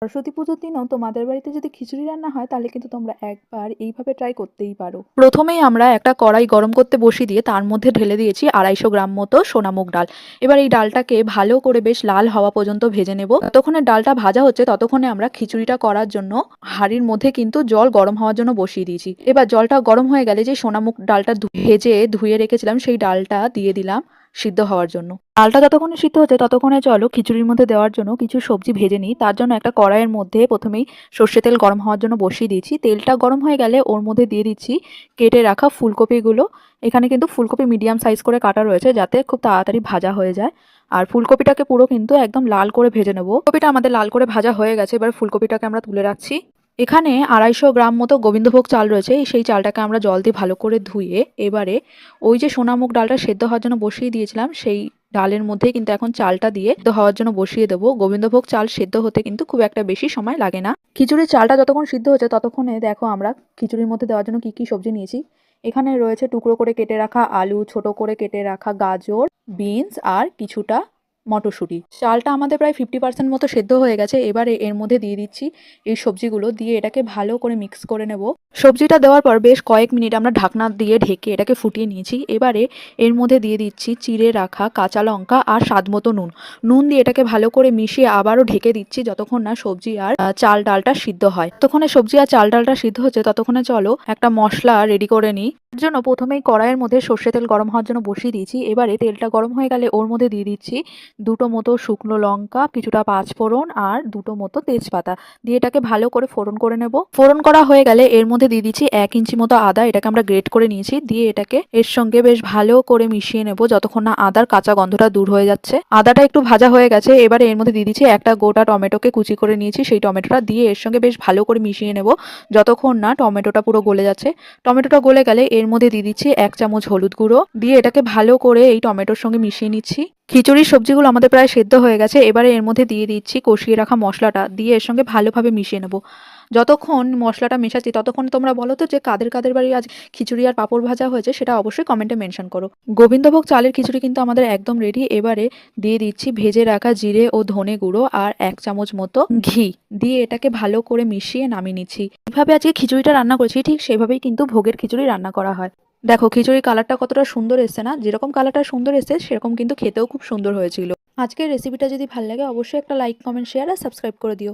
সরস্বতী পুজোর দিনও তোমাদের বাড়িতে যদি খিচুড়ি রান্না হয় তাহলে কিন্তু তোমরা একবার এইভাবে ট্রাই করতেই পারো। প্রথমেই আমরা একটা কড়াই গরম করতে বসিয়ে দিয়ে তার মধ্যে ঢেলে দিয়েছি 250 গ্রাম মতো সোনামুগ ডাল। এবার এই ডালটাকে ভালো করে বেশ লাল হওয়া পর্যন্ত ভেজে নেব। ততক্ষণে ডালটা ভাজা হচ্ছে ততক্ষণে আমরা খিচুড়িটা করার জন্য হাঁড়ির মধ্যে কিন্তু জল গরম হওয়ার জন্য বসিয়ে দিয়েছি। এবার জলটা গরম হয়ে গেলে যে সোনামুগ ডালটা ভেজে ধুয়ে রেখেছিলাম সেই ডালটা দিয়ে দিলাম সিদ্ধ হওয়ার জন্য। ডালটা যতক্ষণে সিদ্ধ হচ্ছে ততক্ষণে চলো খিচুড়ির মধ্যে দেওয়ার জন্য কিছু সবজি ভেজে নিই। তার জন্য একটা কড়াইয়ের মধ্যে প্রথমেই সর্ষে তেল গরম হওয়ার জন্য বসিয়ে দিয়েছি। তেলটা গরম হয়ে গেলে ওর মধ্যে দিয়ে দিচ্ছি কেটে রাখা ফুলকপিগুলো। এখানে কিন্তু ফুলকপি মিডিয়াম সাইজ করে কাটা রয়েছে যাতে খুব তাড়াতাড়ি ভাজা হয়ে যায়। আর ফুলকপিটাকে পুরো কিন্তু একদম লাল করে ভেজে নেব। ফুলকপিটা আমাদের লাল করে ভাজা হয়ে গেছে, এবার ফুলকপিটাকে আমরা তুলে রাখছি। এখানে 250 গ্রাম মতো গোবিন্দভোগ চাল রয়েছে, সেই চালটাকে আমরা জল দিয়ে ভালো করে ধুয়ে এবারে ওই যে সোনামুগ ডালটা সেদ্ধ হওয়ার জন্য বসিয়ে দিয়েছিলাম সেই ডালের মধ্যেই কিন্তু এখন চালটা দিয়ে সেদ্ধ হওয়ার জন্য বসিয়ে দেবো। গোবিন্দভোগ চাল সেদ্ধ হতে কিন্তু খুব একটা বেশি সময় লাগে না। খিচুড়ির চালটা যতক্ষণ সিদ্ধ হচ্ছে ততক্ষণে দেখো আমরা খিচুড়ির মধ্যে দেওয়ার জন্য কি কি সবজি নিয়েছি। এখানে রয়েছে টুকরো করে কেটে রাখা আলু, ছোট করে কেটে রাখা গাজর, বিনস আর কিছুটা মটরশুঁটি। চালটা আমাদের প্রায় 50% মতো সেদ্ধ হয়ে গেছে। এবারে এর মধ্যে দিয়ে দিচ্ছি এই সবজিগুলো, দিয়ে এটাকে ভালো করে মিক্স করে নেব। সবজিটা দেওয়ার পর বেশ কয়েক মিনিট আমরা ঢাকনা দিয়ে ঢেকে এটাকে ফুটিয়ে নিয়েছি। এবারে এর মধ্যে দিয়ে দিচ্ছি চিড়ে রাখা কাঁচা লঙ্কা আর স্বাদ মতো নুন। নুন দিয়ে এটাকে ভালো করে মিশিয়ে আবারও ঢেকে দিচ্ছি যতক্ষণ না সবজি আর চাল ডালটা সিদ্ধ হয়। ততক্ষণে সবজি আর চাল ডালটা সিদ্ধ হচ্ছে ততক্ষণে চলো একটা মশলা রেডি করে নিই। এর জন্য প্রথমেই কড়াইয়ের মধ্যে সর্ষে তেল গরম হওয়ার জন্য বসিয়ে দিয়েছি। এবারে তেলটা গরম হয়ে গেলে ওর মধ্যে দিয়ে দিচ্ছি দুটো মতো শুকনো লঙ্কা, কিছুটা পাঁচফোড়ন আর দুটো মতো তেজপাতা দিয়ে এটাকে ভালো করে ফোড়ন করে নেব। ফোড়ন করা হয়ে গেলে এর মধ্যে দিয়ে দিচ্ছি 1 ইঞ্চি মতো আদা, এটাকে আমরা গ্রেট করে নিয়েছি। দিয়ে এটাকে এর সঙ্গে বেশ ভালো করে মিশিয়ে নেব যতক্ষণ না আদার কাঁচা গন্ধটা দূর হয়ে যাচ্ছে। আদাটা একটু ভাজা হয়ে গেছে, এবারে এর মধ্যে দিয়ে দিচ্ছি একটা গোটা টমেটোকে কুচি করে নিয়েছি, সেই টমেটোটা দিয়ে এর সঙ্গে বেশ ভালো করে মিশিয়ে নেব যতক্ষণ না টমেটোটা পুরো গলে যাচ্ছে। টমেটোটা গলে গেলে এর মধ্যে দিয়ে দিচ্ছি 1 চামচ হলুদ গুঁড়ো, দিয়ে এটাকে ভালো করে এই টমেটোর সঙ্গে মিশিয়ে নিচ্ছি। খিচুড়ির সবজিগুলো আমাদের প্রায় সেদ্ধ হয়ে গেছে, এবারে এর মধ্যে দিয়ে দিচ্ছি কষিয়ে রাখা মশলাটা, দিয়ে এর সঙ্গে ভালোভাবে মিশিয়ে নেব। যতক্ষণ মশলাটা মেশাচ্ছি ততক্ষণ তোমরা বলো তো যে কাদের কাদের বাড়ি আজ খিচুড়ি আর পাঁপড় ভাজা হয়েছে, সেটা অবশ্যই কমেন্টে মেনশন করো। গোবিন্দভোগ চালের খিচুড়ি কিন্তু আমাদের একদম রেডি। এবারে দিয়ে দিচ্ছি ভেজে রাখা জিরে ও ধনে গুঁড়ো আর 1 চামচ মতো ঘি, দিয়ে এটাকে ভালো করে মিশিয়ে নামিয়ে নিচ্ছি। এইভাবে আজকে খিচুড়িটা রান্না করেছি, ঠিক সেভাবেই কিন্তু ভোগের খিচুড়ি রান্না করা হয়। দেখো খিচুড়ির কালারটা কতটা সুন্দর এসছে না? যেরকম কালারটা সুন্দর এসছে সেরকম কিন্তু খেতেও খুব সুন্দর হয়েছিল। আজকের রেসিপিটা যদি ভালো লাগে অবশ্যই একটা লাইক, কমেন্ট, শেয়ার আর সাবস্ক্রাইব করে দিও।